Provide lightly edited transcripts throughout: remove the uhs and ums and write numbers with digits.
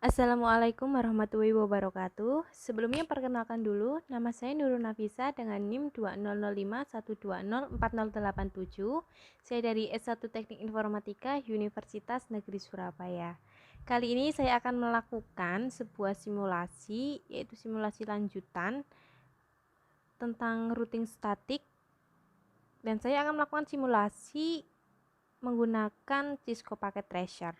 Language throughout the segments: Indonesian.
Assalamualaikum warahmatullahi wabarakatuh. Sebelumnya perkenalkan dulu, nama saya Nurul Nafisa dengan NIM 200512040087. Saya dari S1 Teknik Informatika Universitas Negeri Surabaya. Kali ini saya akan melakukan sebuah simulasi, yaitu simulasi lanjutan tentang routing statik, dan saya akan melakukan simulasi menggunakan Cisco Packet Tracer.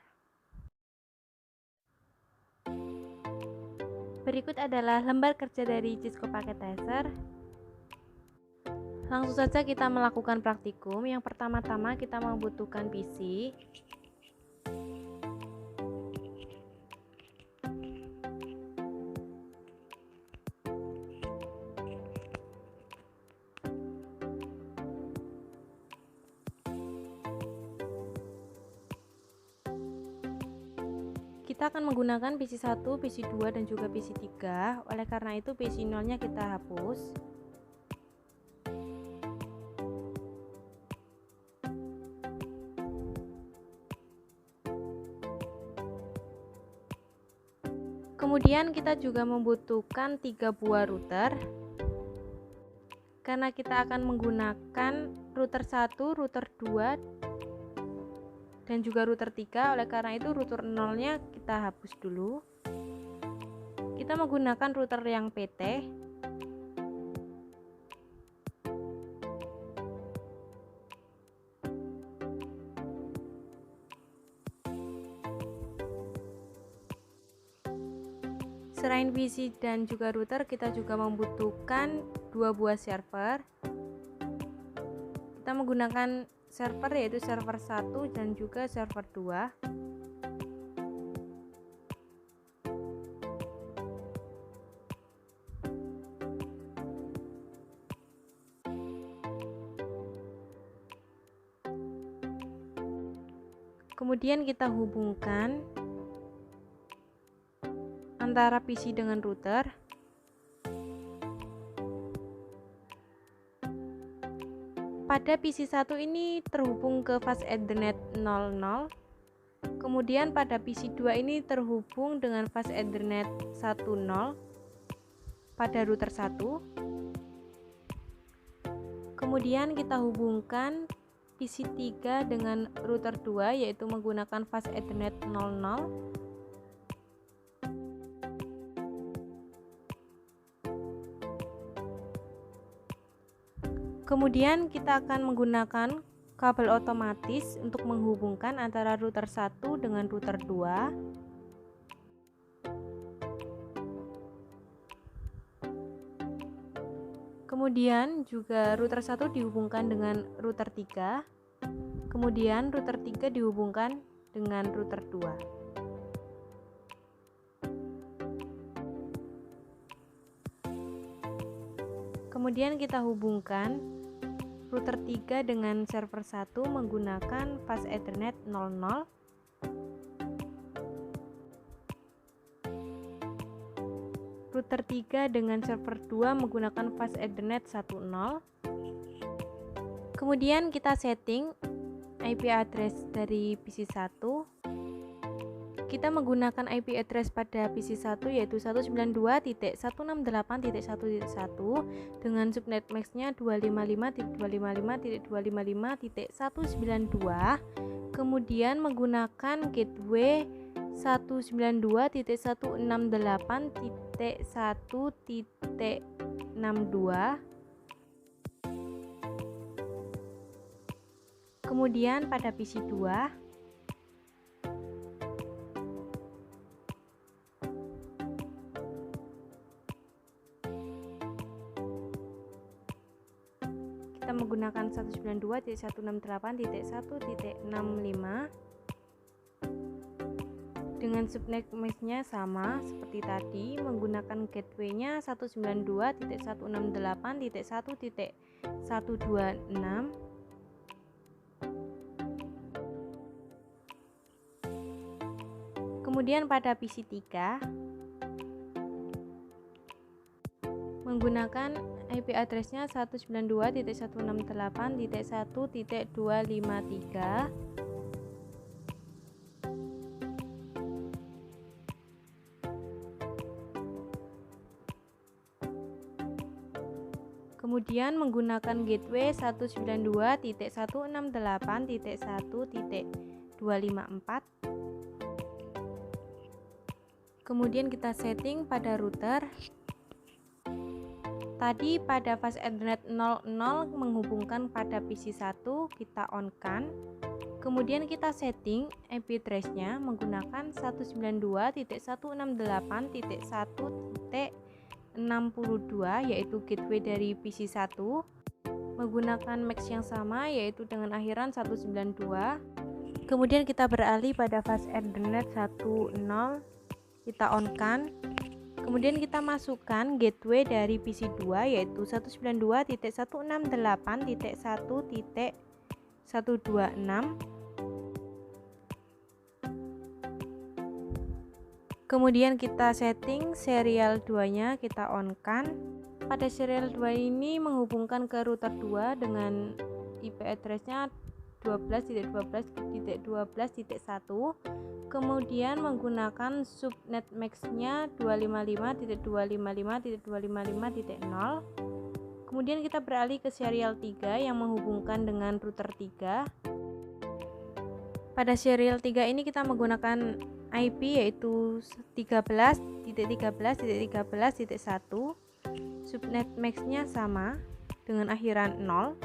Berikut adalah lembar kerja dari Cisco Packet Tracer. Langsung saja kita melakukan praktikum. Yang pertama-tama kita membutuhkan PC. Kita akan menggunakan PC 1, PC 2, dan juga PC 3. Oleh karena itu PC 0-nya kita hapus. Kemudian kita juga membutuhkan 3 buah router. Karena kita akan menggunakan router 1, router 2, dan juga router 3, oleh karena itu router 0-nya kita hapus dulu. Kita menggunakan router yang PT. Selain PC dan juga router, kita juga membutuhkan 2 buah server. Kita menggunakan server yaitu server 1 dan juga server 2. Kemudian kita hubungkan antara PC dengan router. Pada PC 1 ini terhubung ke fast Ethernet 00. Kemudian pada PC 2 ini terhubung dengan fast Ethernet 10 pada router 1. Kemudian kita hubungkan PC 3 dengan router 2 yaitu menggunakan fast Ethernet 00. Kemudian kita akan menggunakan kabel otomatis untuk menghubungkan antara router 1 dengan router 2. Kemudian juga router 1 dihubungkan dengan router 3. Kemudian router 3 dihubungkan dengan router 2. Kemudian kita hubungkan router 3 dengan server 1 menggunakan fast Ethernet 00. Router 3 dengan server 2 menggunakan fast Ethernet 10. Kemudian kita setting IP address dari PC 1. Kita menggunakan IP address pada PC 1 yaitu 192.168.1.1 dengan subnet max-nya 255.255.255.192. Kemudian menggunakan gateway 192.168.1.62. Kemudian pada PC 2 kita menggunakan 192.168.1.65 dengan subnet max-nya sama seperti tadi, menggunakan gateway-nya 192.168.1.126. Kemudian pada PC 3 menggunakan IP address-nya 192.168.1.253. Kemudian menggunakan gateway 192.168.1.254. Kemudian kita setting pada router. Tadi pada fast Ethernet 00 menghubungkan pada PC 1, kita on kan. Kemudian kita setting IP address-nya menggunakan 192.168.1.62 yaitu gateway dari PC 1, menggunakan MAC yang sama yaitu dengan akhiran 192. Kemudian kita beralih pada fast Ethernet 10, kita on kan. Kemudian kita masukkan gateway dari PC 2 yaitu 192.168.1.126. Kemudian kita setting serial 2-nya, kita on kan. Pada serial 2 ini menghubungkan ke router 2 dengan IP address-nya 12.12.12.1. Kemudian menggunakan subnet max-nya 255.255.255.0. Kemudian kita beralih ke serial 3 yang menghubungkan dengan router 3. Pada serial 3 ini kita menggunakan IP yaitu 13.13.13.1. Subnet max-nya sama dengan akhiran 0.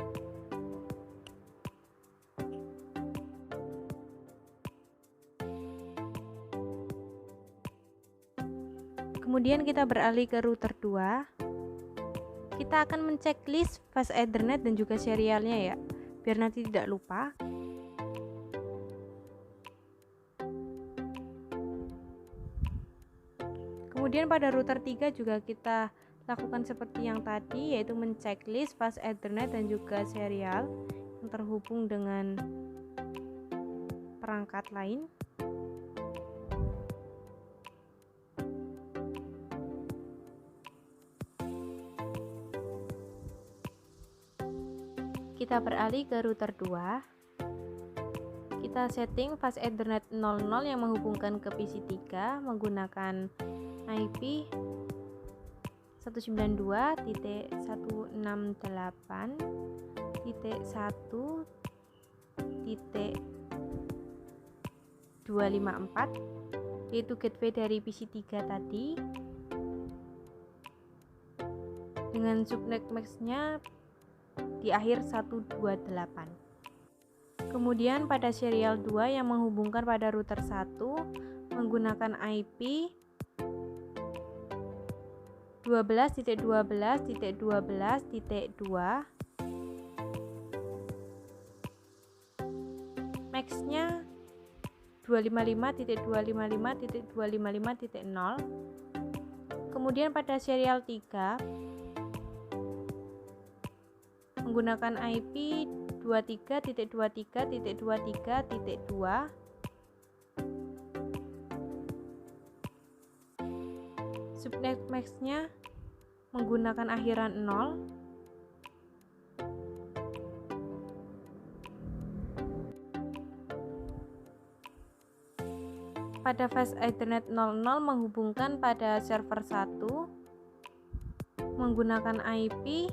Kemudian kita beralih ke router 2. Kita akan menceklis fast Ethernet dan juga serialnya ya, biar nanti tidak lupa. Kemudian pada router 3 juga kita lakukan seperti yang tadi, yaitu menceklis fast Ethernet dan juga serial yang terhubung dengan perangkat lain. Kita beralih ke router 2. Kita setting fast Ethernet 00 yang menghubungkan ke PC 3 menggunakan IP 192.168.254 yaitu gateway dari PC 3 tadi dengan subnet max-nya di akhir 128. Kemudian pada serial 2 yang menghubungkan pada router 1 menggunakan IP 12.12.12.2. Max-nya 255.255.255.0. Kemudian pada serial 3 menggunakan IP 23.23.23.2. Subnet max-nya menggunakan akhiran 0. Pada fast Ethernet 00 menghubungkan pada server 1 menggunakan IP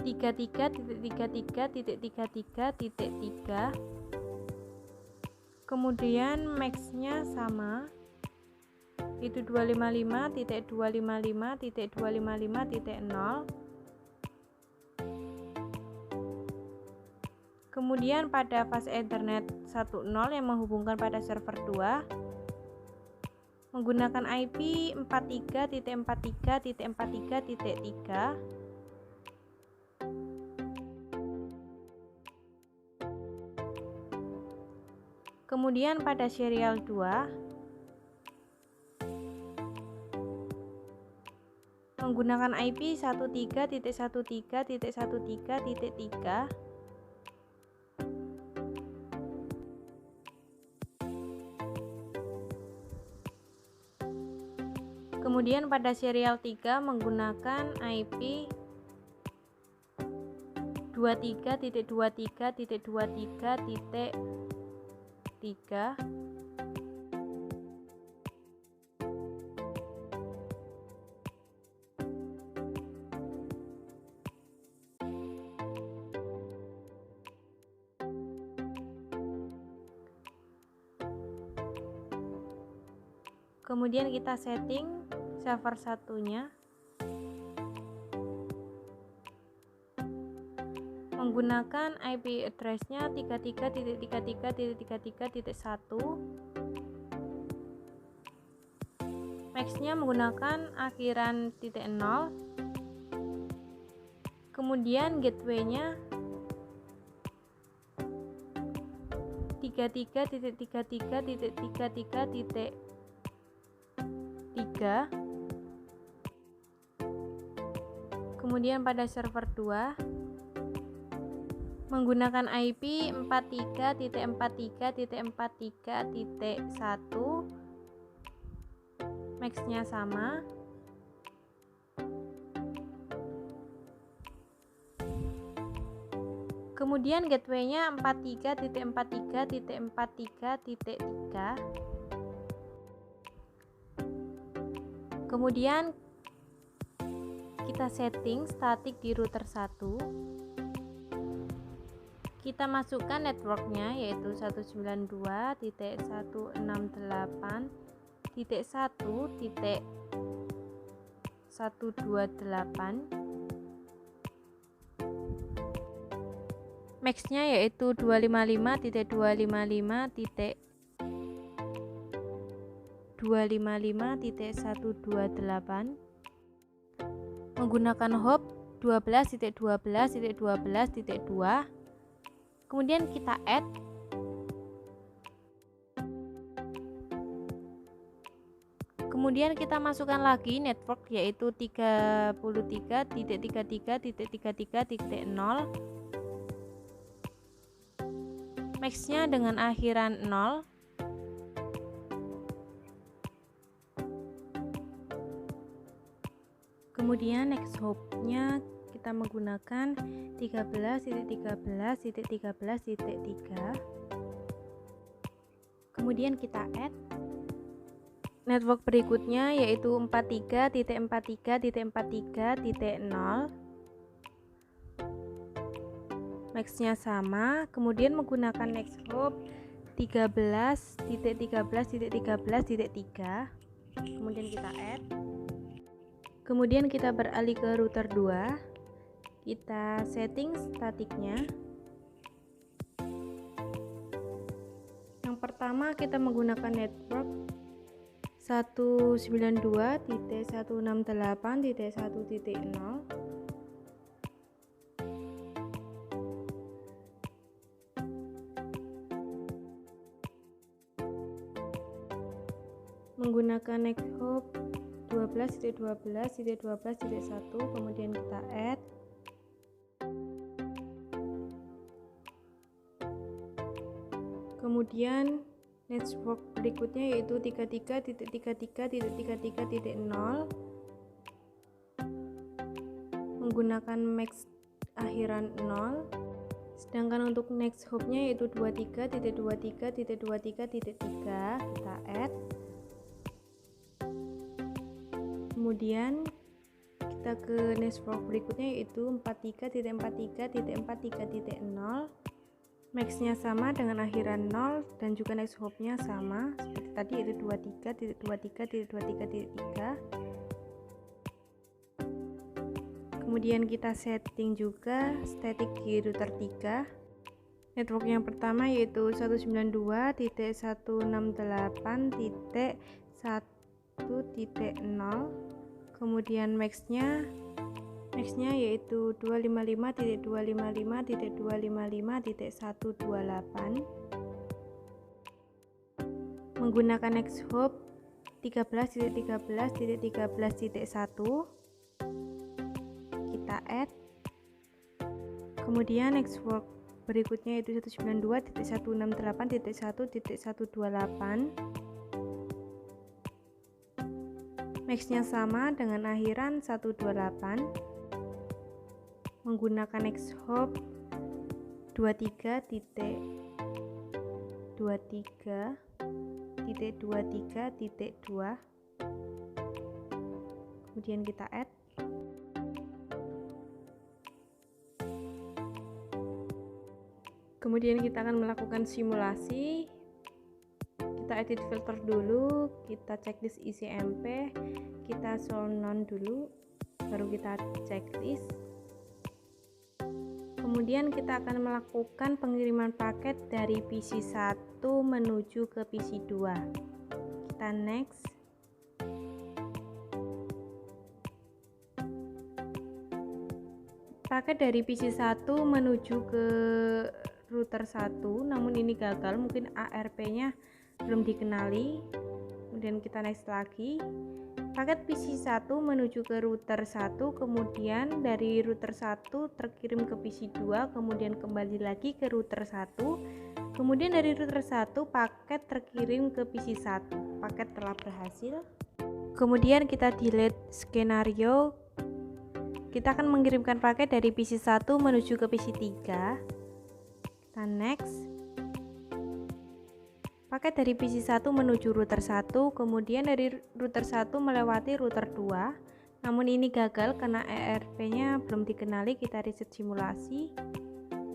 33.33.33.3. Kemudian max-nya sama, itu 255.255.255.0. Kemudian pada fast Ethernet 10 yang menghubungkan pada server 2 menggunakan IP 43.43.43.3. Kemudian pada serial 2 menggunakan IP 13.13.13.3. Kemudian pada serial 3 menggunakan IP 23.23.23.3. Kemudian kita setting server satunya menggunakan IP address-nya 33.33.33.1. Max-nya menggunakan akhiran .0. Kemudian gateway-nya 33.33.33.3. Kemudian pada server 2 menggunakan IP 43.43.43.1. Max-nya sama. Kemudian gateway-nya 43.43.43.3. Kemudian kita setting static di router 1. Kita masukkan networknya yaitu 192.168.128. Max-nya yaitu 255.255.255.128. Menggunakan hop 12.12.12.2. Kemudian kita add. Kemudian kita masukkan lagi network yaitu 33.33.33.0. Max-nya dengan akhiran 0. Kemudian next hop-nya kita menggunakan 13.13.13.3. Kemudian kita add. Network berikutnya yaitu 43.43.43.0. Max-nya sama. Kemudian menggunakan next hop 13.13.13.3. Kemudian kita add. Kemudian kita beralih ke router 2. Kita setting statiknya. Yang pertama kita menggunakan network 192.168.1.0. Menggunakan next hop 12.12.12.1. Kemudian kita add. Kemudian network berikutnya yaitu 33.33.33.0 menggunakan max akhiran 0. Sedangkan untuk next hopnya yaitu 23.23.23.3. Kita add. Kemudian kita ke network berikutnya yaitu 43.43.43.0. Max-nya sama dengan akhiran 0 dan juga next hop-nya sama seperti tadi yaitu 23.23.23.3. Kemudian kita setting juga static di router 3. Network yang pertama yaitu 192.168.1.0. Kemudian max-nya yaitu 255.255.255.128. Menggunakan next hop 13.13.13.1. Kita add. Kemudian next hop berikutnya yaitu 192.168.1.128. Max-nya sama dengan akhiran 128. Menggunakan next hop 23.23.23.2. Kemudian kita add. Kemudian kita akan melakukan simulasi. kita edit filter dulu, kita checklist ICMP, kita show none dulu, baru kita checklist. Kemudian kita akan melakukan pengiriman paket dari PC 1 menuju ke PC 2. Kita next. Paket dari PC 1 menuju ke router 1, namun ini gagal, mungkin ARP-nya belum dikenali. Kemudian kita next lagi. Paket PC 1 menuju ke router 1, kemudian dari router 1 terkirim ke PC 2, kemudian kembali lagi ke router 1. Kemudian dari router 1 paket terkirim ke PC 1. Paket telah berhasil. Kemudian kita delete skenario. Kita akan mengirimkan paket dari PC 1 menuju ke PC 3. Kita next. Paket dari PC 1 menuju router 1, kemudian dari router 1 melewati router 2. Namun ini gagal karena ERP-nya belum dikenali, kita reset simulasi.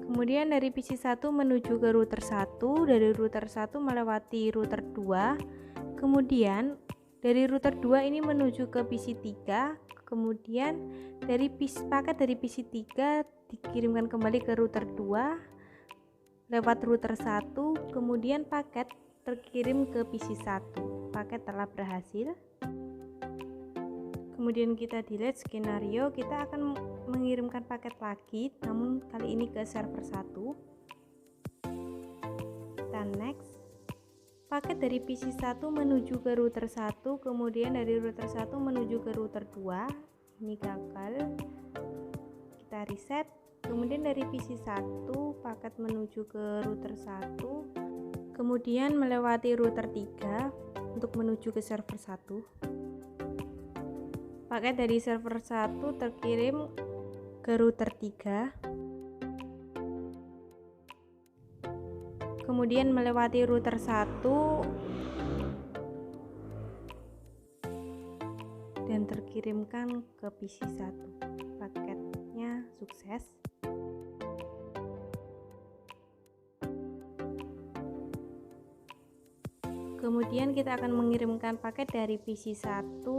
Kemudian dari PC 1 menuju ke router 1, dari router 1 melewati router 2. Kemudian dari router 2 ini menuju ke PC 3. Kemudian dari paket dari PC 3 dikirimkan kembali ke router 2 lewat router 1, kemudian paket terkirim ke PC 1. Paket telah berhasil. Kemudian kita delete skenario, kita akan mengirimkan paket lagi, namun kali ini ke server 1. Kita next. Paket dari PC 1 menuju ke router 1, kemudian dari router 1 menuju ke router 2. Ini gagal. Kita reset. Kemudian dari PC 1 paket menuju ke router 1, kemudian melewati router 3 untuk menuju ke server 1. Paket dari server 1 terkirim ke router 3, kemudian melewati router 1 dan terkirimkan ke PC 1. Paketnya sukses. Kemudian kita akan mengirimkan paket dari PC 1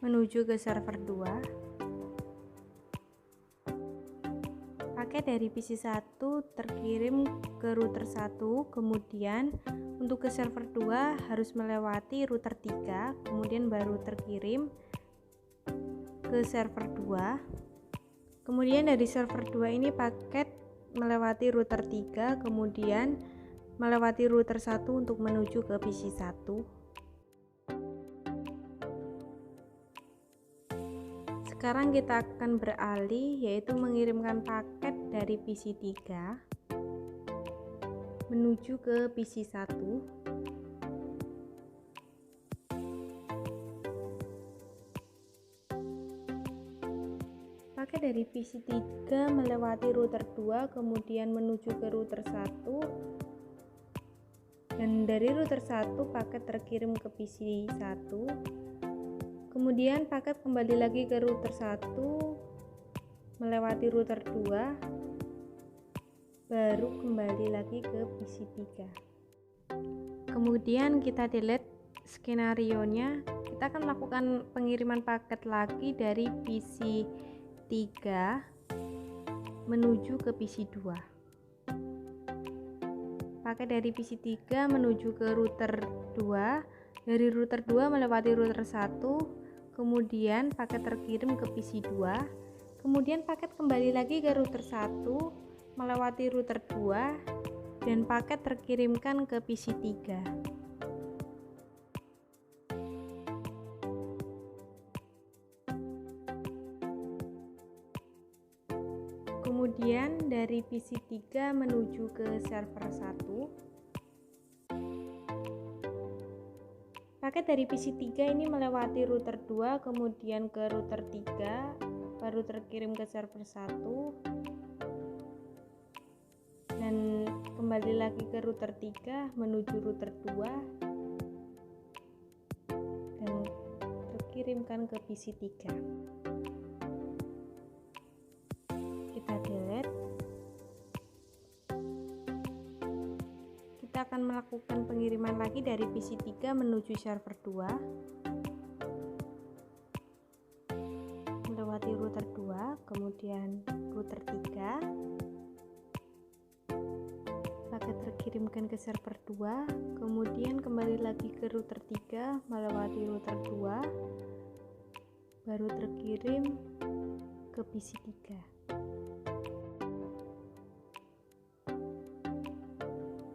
menuju ke server 2. Paket dari PC 1 terkirim ke router 1, kemudian untuk ke server 2 harus melewati router 3, kemudian baru terkirim ke server 2. Kemudian dari server 2 ini paket melewati router 3, kemudian melewati router 1 untuk menuju ke PC 1. Sekarang kita akan beralih, yaitu mengirimkan paket dari PC 3 menuju ke PC 1. Paket dari PC 3 melewati router 2, kemudian menuju ke router 1. Dan dari router 1 paket terkirim ke PC 1, kemudian paket kembali lagi ke router 1 melewati router 2, baru kembali lagi ke PC 3. Kemudian kita delete skenario nya, kita akan melakukan pengiriman paket lagi dari PC 3 menuju ke PC 2. Paket dari PC 3 menuju ke router 2, dari router 2 melewati router 1, kemudian paket terkirim ke PC 2, kemudian paket kembali lagi ke router 1 melewati router 2, dan paket terkirimkan ke PC 3. Kemudian dari PC 3 menuju ke server 1. Paket dari PC 3 ini melewati router 2, kemudian ke router 3, baru terkirim ke server 1, dan kembali lagi ke router 3 menuju router 2, dan terkirimkan ke PC 3. Kita delete. Kita akan melakukan pengiriman lagi dari PC 3 menuju server 2 melewati router 2, kemudian router 3. Paket terkirimkan ke server 2, kemudian kembali lagi ke router 3 melewati router 2, baru terkirim ke PC 3.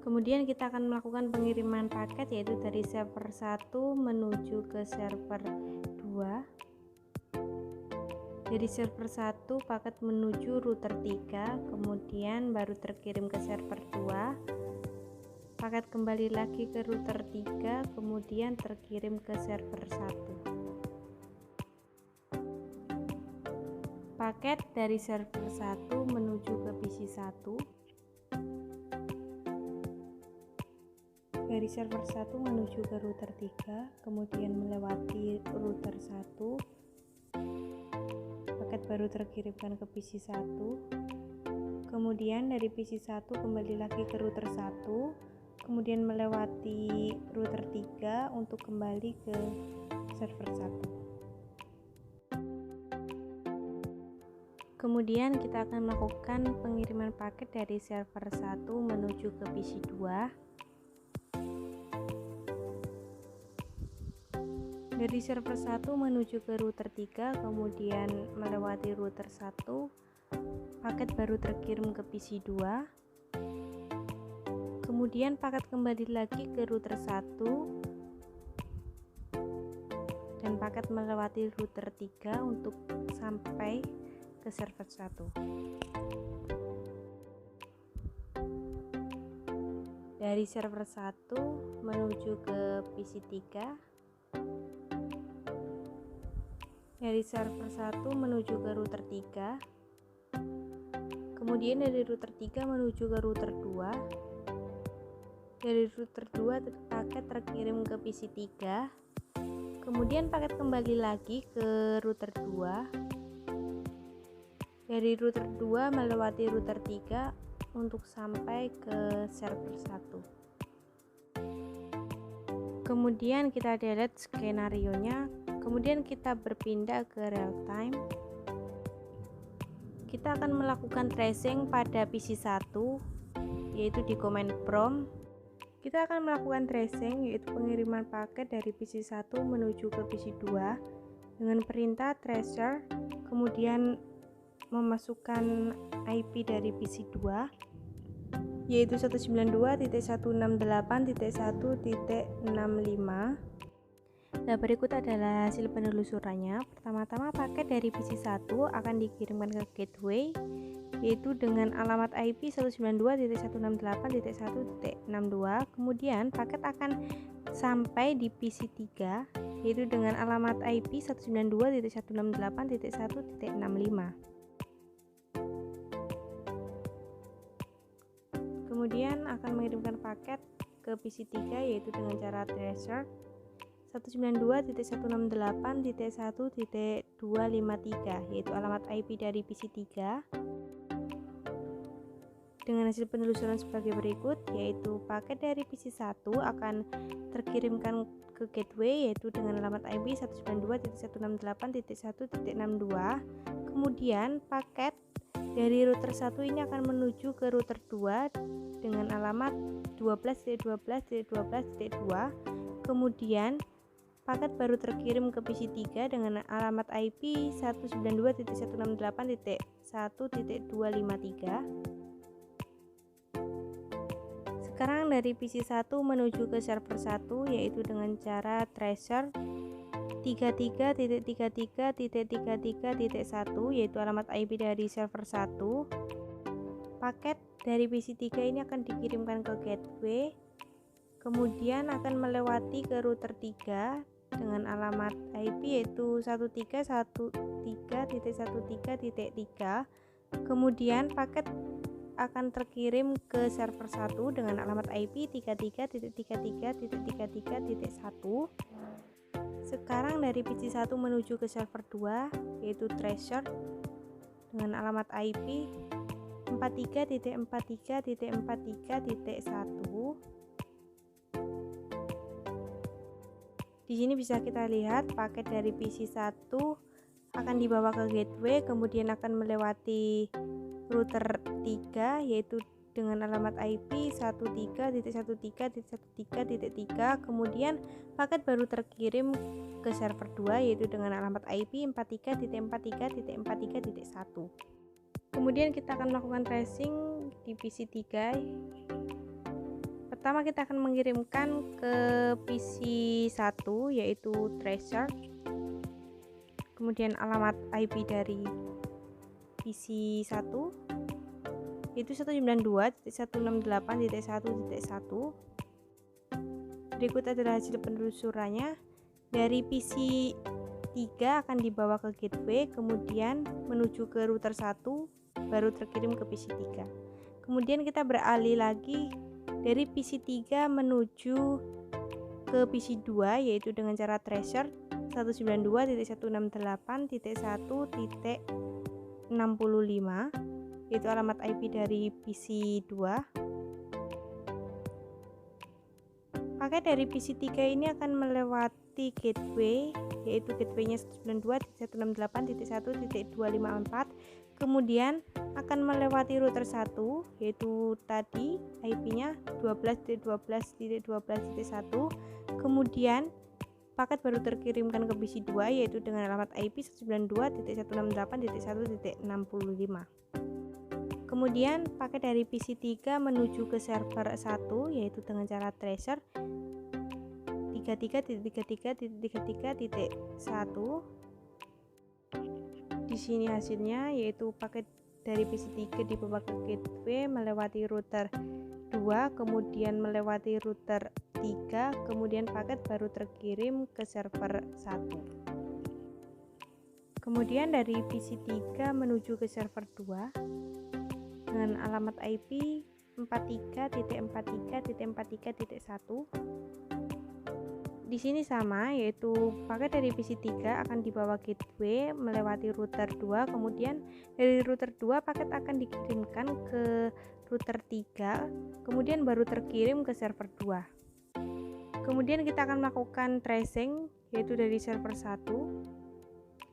Kemudian kita akan melakukan pengiriman paket, yaitu dari server 1 menuju ke server 2. Dari server 1 paket menuju router 3, kemudian baru terkirim ke server 2. Paket kembali lagi ke router 3, kemudian terkirim ke server 1. Paket dari server 1 menuju ke PC 1. Dari server 1 menuju ke router 3, kemudian melewati router 1. Paket baru terkirimkan ke PC 1. Kemudian dari PC 1 kembali lagi ke router 1, kemudian melewati router 3 untuk kembali ke server 1. Kemudian kita akan melakukan pengiriman paket dari server 1 menuju ke PC 2. Dari server 1 menuju ke router 3, kemudian melewati router 1, paket baru terkirim ke PC 2. Kemudian paket kembali lagi ke router 1 dan paket melewati router 3 untuk sampai ke server 1. Dari server 1 menuju ke PC 3. Dari server 1 menuju ke router 3, kemudian dari router 3 menuju ke router 2. Dari router 2 paket terkirim ke PC 3, kemudian paket kembali lagi ke router 2. Dari router 2 melewati router 3 untuk sampai ke server 1. Kemudian kita delete skenario-nya. Kemudian kita berpindah ke real time. Kita akan melakukan tracing pada PC 1, yaitu di command prompt. Kita akan melakukan tracing, yaitu pengiriman paket dari PC 1 menuju ke PC 2 dengan perintah tracer, kemudian memasukkan IP dari PC 2, yaitu 192.168.1.65. Nah, berikut adalah hasil penelusurannya. Pertama-tama paket dari PC 1 akan dikirimkan ke gateway, yaitu dengan alamat IP 192.168.1.62. Kemudian paket akan sampai di PC 3, yaitu dengan alamat IP 192.168.1.65. Kemudian akan mengirimkan paket ke PC 3, yaitu dengan cara tracer 192.168.1.253, yaitu alamat IP dari PC 3. Dengan hasil penelusuran sebagai berikut, yaitu paket dari PC 1 akan terkirimkan ke gateway, yaitu dengan alamat IP 192.168.1.62. Kemudian paket dari router 1 ini akan menuju ke router 2 dengan alamat 12.12.12.2. Kemudian paket baru terkirim ke PC 3 dengan alamat IP 192.168.1.253. Sekarang dari PC 1 menuju ke server 1, yaitu dengan cara tracer 33.33.33.1, yaitu alamat IP dari server 1. Paket dari PC 3 ini akan dikirimkan ke gateway, kemudian akan melewati ke router 3 dengan alamat IP yaitu 13.13.13.3. Kemudian paket akan terkirim ke server 1 dengan alamat IP 33.33.33.1. Sekarang dari PC 1 menuju ke server 2, yaitu tracer dengan alamat IP 43.43.43.1. Di sini bisa kita lihat paket dari PC1 akan dibawa ke gateway, kemudian akan melewati router 3 yaitu dengan alamat IP 13.13.13.3, kemudian paket baru terkirim ke server 2 yaitu dengan alamat IP 43.43.43.1. Kemudian kita akan melakukan tracing di PC3. Pertama kita akan mengirimkan ke PC1 yaitu tracer, kemudian alamat IP dari PC1 yaitu 192.168.1.1. Berikut adalah hasil penelusurannya. Dari PC3 akan dibawa ke gateway, kemudian menuju ke router 1, baru terkirim ke PC3. Kemudian kita beralih lagi dari PC3 menuju ke PC2 yaitu dengan cara tracer 192.168.1.65 yaitu alamat IP dari PC2. Paket dari PC3 ini akan melewati gateway yaitu gateway-nya 192.168.1.254, kemudian akan melewati router 1 yaitu tadi IP-nya 12.12.12.1, kemudian paket baru terkirimkan ke PC2 yaitu dengan alamat IP 192.168.1.65. Kemudian paket dari PC3 menuju ke server 1 yaitu dengan cara tracer 33.33.33.1. Di sini hasilnya yaitu paket dari PC3 dibawa ke gateway melewati router 2, kemudian melewati router 3, kemudian paket baru terkirim ke server 1. Kemudian dari PC3 menuju ke server 2 dengan alamat IP 43.43.43.1. Di sini sama, yaitu paket dari PC3 akan dibawa gateway melewati router 2, kemudian dari router 2 paket akan dikirimkan ke router 3, kemudian baru terkirim ke server 2. Kemudian kita akan melakukan tracing yaitu dari server 1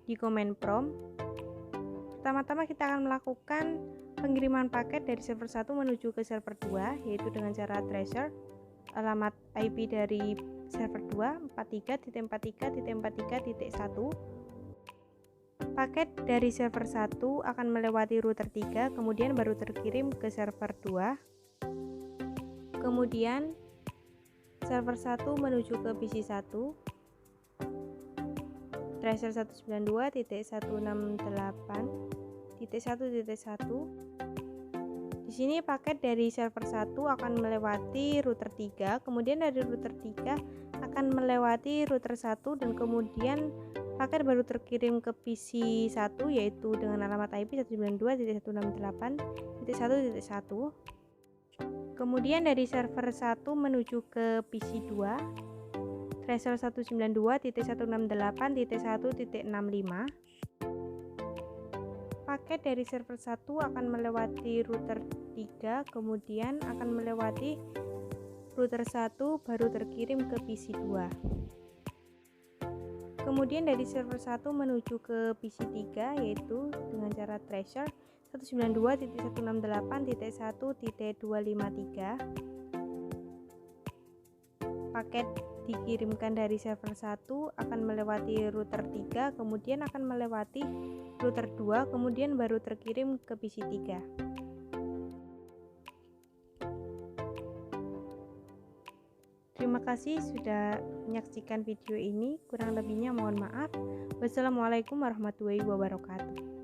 di command prompt. Pertama-tama kita akan melakukan pengiriman paket dari server 1 menuju ke server 2 yaitu dengan cara tracer alamat IP dari server 2 43.43.43.1. Paket dari server 1 akan melewati router 3, kemudian baru terkirim ke server 2. Kemudian server 1 menuju ke PC1 tracer 192.168.1.1. Di sini paket dari server 1 akan melewati router 3, kemudian dari router 3 akan melewati router 1 dan kemudian paket baru terkirim ke PC1 yaitu dengan alamat IP 192.168.1.1. Kemudian dari server 1 menuju ke PC2 tracer 192.168.1.65. Paket dari server 1 akan melewati router 3, kemudian akan melewati router 1 baru terkirim ke PC2. Kemudian dari server 1 menuju ke PC3 yaitu dengan cara tracer 192.168.1.253. Paket dikirimkan dari server 1 akan melewati router 3, kemudian akan melewati router 2, kemudian baru terkirim ke PC3. Terima kasih sudah menyaksikan video ini, kurang lebihnya mohon maaf. Wassalamualaikum warahmatullahi wabarakatuh.